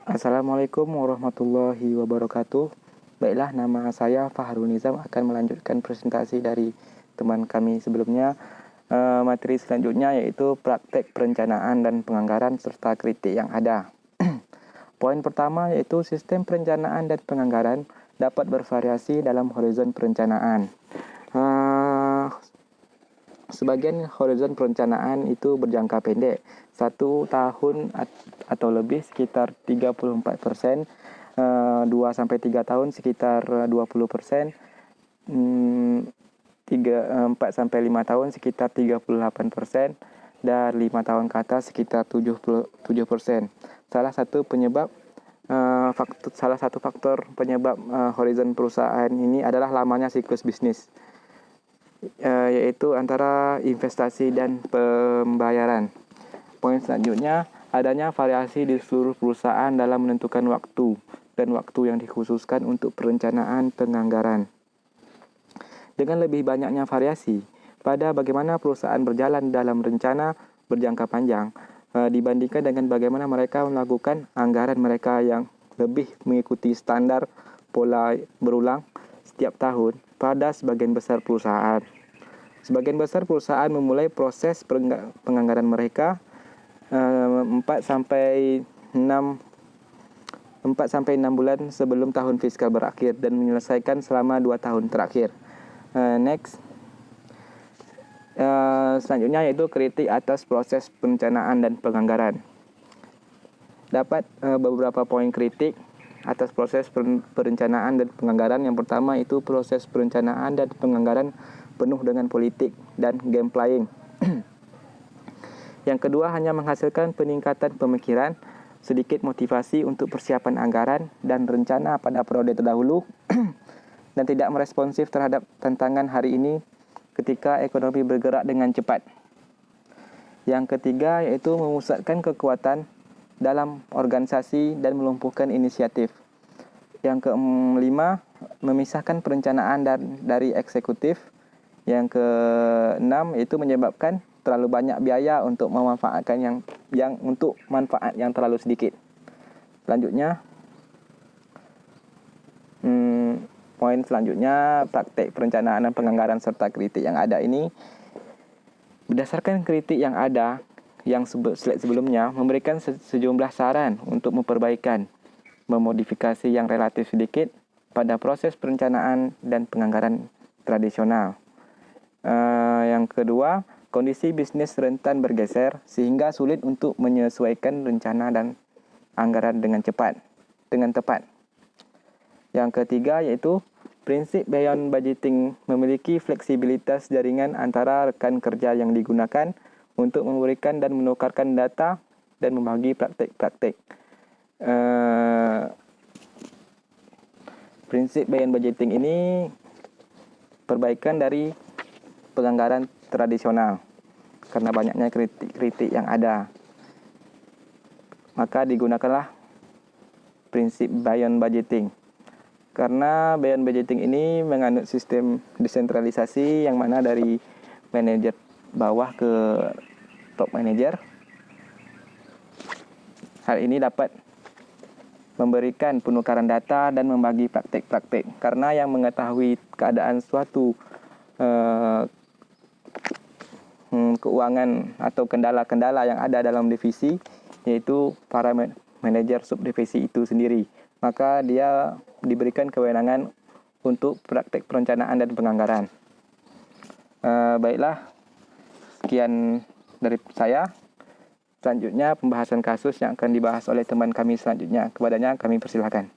Assalamualaikum warahmatullahi wabarakatuh. Baiklah, nama saya Fahrul Nizam akan melanjutkan presentasi dari teman kami sebelumnya. Materi selanjutnya yaitu praktek perencanaan dan penganggaran serta kritik yang ada. Poin pertama yaitu sistem perencanaan dan penganggaran dapat bervariasi dalam horizon perencanaan. Sebagian horizon perencanaan itu berjangka pendek, 1 tahun atau lebih sekitar 34%, 2-3 tahun sekitar 20%, 4-5 tahun sekitar 38%, dan 5 tahun ke atas sekitar 77%. Salah satu faktor penyebab horizon perusahaan ini adalah lamanya siklus bisnis, yaitu antara investasi dan pembayaran. Poin selanjutnya, adanya variasi di seluruh perusahaan dalam menentukan waktu dan waktu yang dikhususkan untuk perencanaan penganggaran. Dengan lebih banyaknya variasi pada bagaimana perusahaan berjalan dalam rencana berjangka panjang dibandingkan dengan bagaimana mereka melakukan anggaran mereka yang lebih mengikuti standar pola berulang setiap tahun pada sebagian besar perusahaan. Sebagian besar perusahaan memulai proses penganggaran mereka 4 sampai 6 bulan sebelum tahun fiskal berakhir dan menyelesaikan selama 2 tahun terakhir. Selanjutnya yaitu kritik atas proses perencanaan dan penganggaran. Dapat beberapa poin kritik atas proses perencanaan dan penganggaran. Yang pertama itu proses perencanaan dan penganggaran penuh dengan politik dan game playing. Yang kedua, hanya menghasilkan peningkatan pemikiran, sedikit motivasi untuk persiapan anggaran dan rencana pada periode terdahulu, dan tidak meresponsif terhadap tantangan hari ini ketika ekonomi bergerak dengan cepat. Yang ketiga, yaitu memusatkan kekuatan dalam organisasi dan melumpuhkan inisiatif. Yang kelima, memisahkan perencanaan dari eksekutif. Yang keenam, yaitu menyebabkan terlalu banyak biaya untuk memanfaatkan untuk manfaat yang terlalu sedikit. Selanjutnya, poin selanjutnya, praktek perencanaan dan penganggaran serta kritik yang ada ini. Berdasarkan kritik yang ada, yang slide sebelumnya memberikan sejumlah saran untuk memperbaikan, memodifikasi yang relatif sedikit pada proses perencanaan dan penganggaran tradisional. Yang kedua, kondisi bisnis rentan bergeser sehingga sulit untuk menyesuaikan rencana dan anggaran dengan tepat. Yang ketiga yaitu prinsip beyond budgeting memiliki fleksibilitas jaringan antara rekan kerja yang digunakan untuk memberikan dan menukarkan data dan membagi praktik-praktik. Prinsip beyond budgeting ini perbaikan dari penganggaran tradisional karena banyaknya kritik yang ada. Maka digunakanlah prinsip beyond budgeting. Karena beyond budgeting ini menganut sistem desentralisasi yang mana dari manajer bawah ke top manager. Hal ini dapat memberikan penukaran data dan membagi praktik-praktik. Karena yang mengetahui keadaan suatu keuangan atau kendala-kendala yang ada dalam divisi, yaitu para manajer subdivisi itu sendiri. Maka dia diberikan kewenangan untuk praktek perencanaan dan penganggaran. Baiklah, sekian dari saya. Selanjutnya pembahasan kasus yang akan dibahas oleh teman kami selanjutnya. Kepadanya kami persilakan.